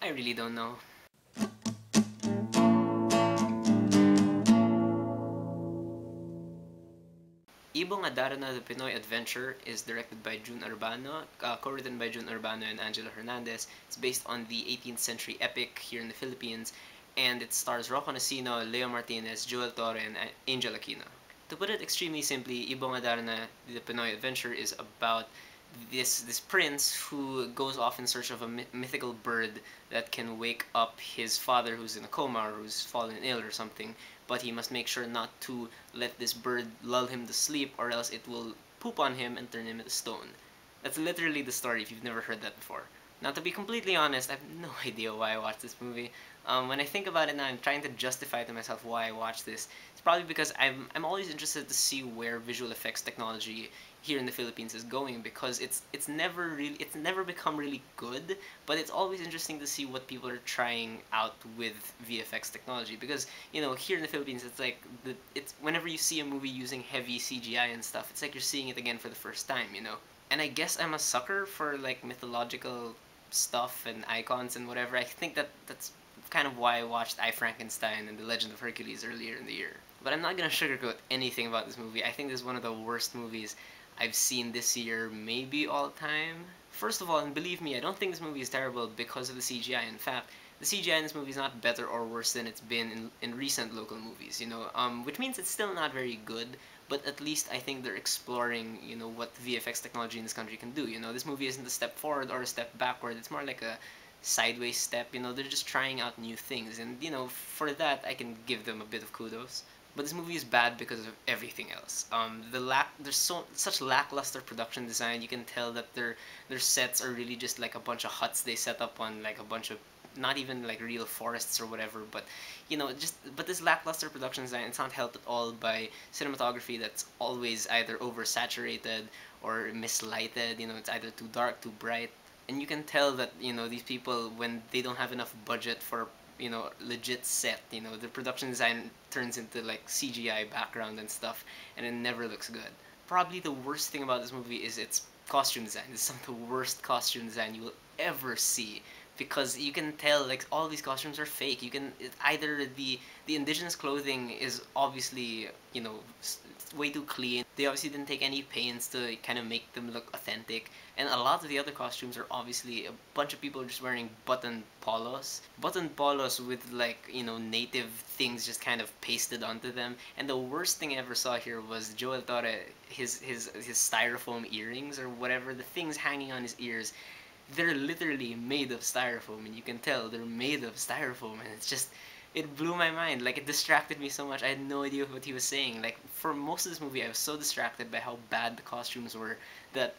I really don't know. Ibong Adarna, The Pinoy Adventure is directed by Jun Urbano, co-written by Jun Urbano and Angelo Hernandez. It's based on the 18th century epic here in the Philippines, and it stars Rocco Nacino, Leo Martinez, Joel Torre, and Angel Aquino. To put it extremely simply, Ibong Adarna, The Pinoy Adventure is about this prince who goes off in search of a mythical bird that can wake up his father who's in a coma or who's fallen ill or something, but he must make sure not to let this bird lull him to sleep or else it will poop on him and turn him into stone. That's literally the story if you've never heard that before. Now, to be completely honest, I have no idea why I watched this movie. When I think about it now, I'm trying to justify to myself why I watched this. It's probably because I'm always interested to see where visual effects technology here in the Philippines is going, because it's never become really good, but it's always interesting to see what people are trying out with VFX technology, because here in the Philippines it's whenever you see a movie using heavy CGI and stuff, it's like you're seeing it again for the first time. And I guess I'm a sucker for like mythological stuff and icons and whatever. I think that's kind of why I watched I Frankenstein and The Legend of Hercules earlier in the year. But I'm not gonna sugarcoat anything about this movie. I think this is one of the worst movies I've seen this year, maybe all time. First of all, and believe me, I don't think this movie is terrible because of the CGI. In fact, the CGI in this movie is not better or worse than it's been in recent local movies, which means it's still not very good, but at least I think they're exploring what VFX technology in this country can do. This movie isn't a step forward or a step backward, it's more like a sideways step. They're just trying out new things, and for that, I can give them a bit of kudos. But this movie is bad because of everything else. There's such lackluster production design. You can tell that their sets are really just like a bunch of huts they set up on like a bunch of not even like real forests or whatever. But this lackluster production design, it's not helped at all by cinematography that's always either oversaturated or mislighted. It's either too dark, too bright, and you can tell that these people, when they don't have enough budget for legit set, the production design turns into like CGI background and stuff, and it never looks good. Probably the worst thing about this movie is its costume design. It's some of the worst costume design you will ever see, because you can tell like all these costumes are fake. Either the indigenous clothing is obviously way too clean. They obviously didn't take any pains to kind of make them look authentic, and a lot of the other costumes are obviously a bunch of people just wearing button polos with like native things just kind of pasted onto them. And the worst thing I ever saw here was Joel Torre, his styrofoam earrings or whatever, the things hanging on his ears. They're literally made of styrofoam, and you can tell they're made of styrofoam, and it blew my mind. Like, it distracted me so much. I had no idea what he was saying. Like, for most of this movie, I was so distracted by how bad the costumes were that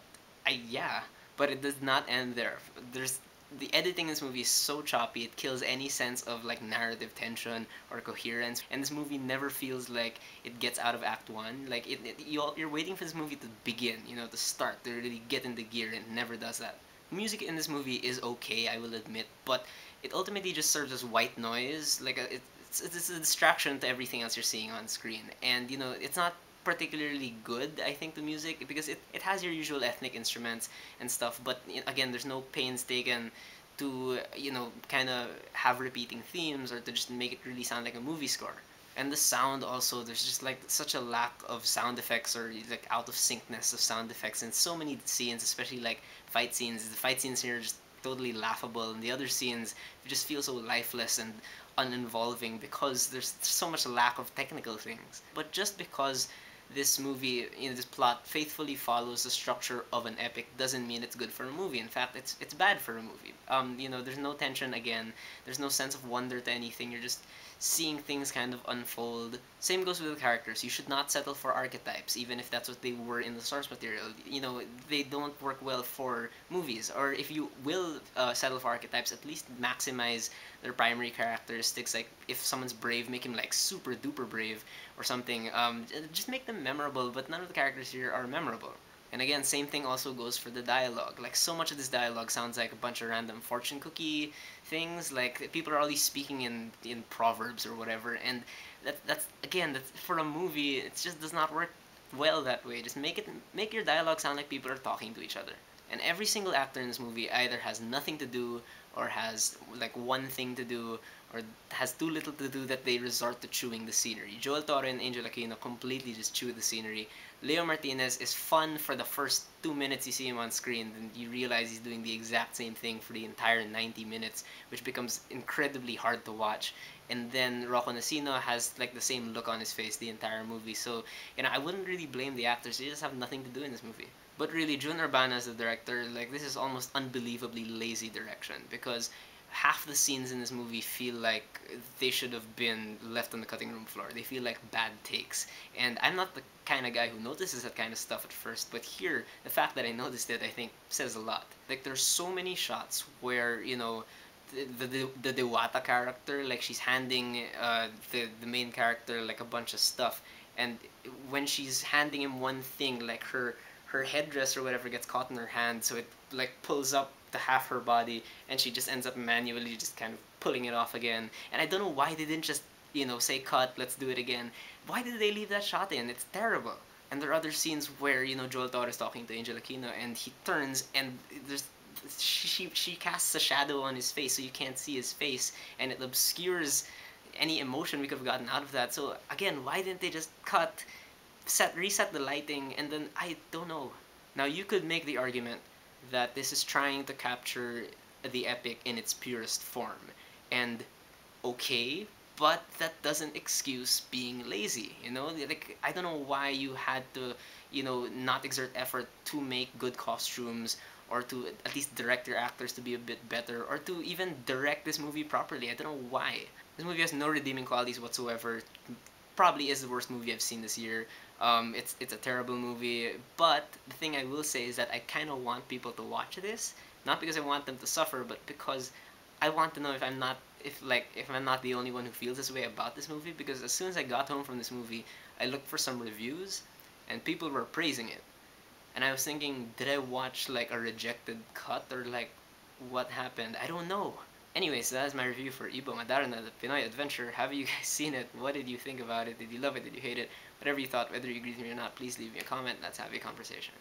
yeah. But it does not end there. There's The editing in this movie is so choppy, it kills any sense of like narrative tension or coherence, and this movie never feels like it gets out of Act 1. Like, you're waiting for this movie to begin, to start, to really get into gear, and it never does that. Music in this movie is okay, I will admit, but it ultimately just serves as white noise. Like, it's a distraction to everything else you're seeing on screen, and it's not particularly good, I think, the music, because it has your usual ethnic instruments and stuff, but again, there's no pains taken to kind of have repeating themes or to just make it really sound like a movie score. And the sound also, there's just like such a lack of sound effects, or like out of syncness of sound effects in so many scenes, especially like fight scenes. The fight scenes here are just totally laughable, and the other scenes just feel so lifeless and uninvolving because there's so much lack of technical things. But just because this movie, this plot faithfully follows the structure of an epic doesn't mean it's good for a movie. In fact, it's bad for a movie. There's no tension again. There's no sense of wonder to anything. You're just seeing things kind of unfold. Same goes with the characters. You should not settle for archetypes, even if that's what they were in the source material. They don't work well for movies. Or if you will settle for archetypes, at least maximize their primary characteristics. Like, if someone's brave, make him like super duper brave or something. Just make them memorable, but none of the characters here are memorable. And again, same thing also goes for the dialogue. Like, so much of this dialogue sounds like a bunch of random fortune cookie things. Like, people are always speaking in proverbs or whatever, and that's for a movie. It just does not work well that way. Just make your dialogue sound like people are talking to each other. And every single actor in this movie either has nothing to do, or has like one thing to do, or has too little to do that they resort to chewing the scenery. Joel Torre and Angel Aquino completely just chew the scenery. Leo Martinez is fun for the first 2 minutes you see him on screen, then you realize he's doing the exact same thing for the entire 90 minutes, which becomes incredibly hard to watch. And then Rocco Nacino has like the same look on his face the entire movie. So, I wouldn't really blame the actors. They just have nothing to do in this movie. But really, Jun Urbana as the director, like, this is almost unbelievably lazy direction, because half the scenes in this movie feel like they should have been left on the cutting room floor. They feel like bad takes. And I'm not the kind of guy who notices that kind of stuff at first, but here, the fact that I noticed it, I think, says a lot. Like, there's so many shots where, the Dewata character, like, she's handing the main character, like, a bunch of stuff. And when she's handing him one thing, like, her headdress or whatever gets caught in her hand, so it like pulls up to half her body, and she just ends up manually just kind of pulling it off again. And I don't know why they didn't just say cut, let's do it again. Why did they leave that shot in? It's terrible. And there are other scenes where Joel Torre is talking to Angel Aquino, and he turns, and there's she casts a shadow on his face, so you can't see his face, and it obscures any emotion we could have gotten out of that. So again, why didn't they just cut, reset the lighting, and then I don't know. Now you could make the argument that this is trying to capture the epic in its purest form, and okay, but that doesn't excuse being lazy. Like, I don't know why you had to, not exert effort to make good costumes, or to at least direct your actors to be a bit better, or to even direct this movie properly. I don't know why. This movie has no redeeming qualities whatsoever. Probably is the worst movie I've seen this year. It's a terrible movie, but the thing I will say is that I kind of want people to watch this, not because I want them to suffer, but because I want to know if I'm not the only one who feels this way about this movie. Because as soon as I got home from this movie, I looked for some reviews, and people were praising it, and I was thinking, did I watch like a rejected cut, or like what happened? I don't know. Anyway, so that's my review for Ibong Adarna, the Pinoy Adventure. Have you guys seen it? What did you think about it? Did you love it? Did you hate it? Whatever you thought, whether you agree with me or not, please leave me a comment. Let's have a conversation.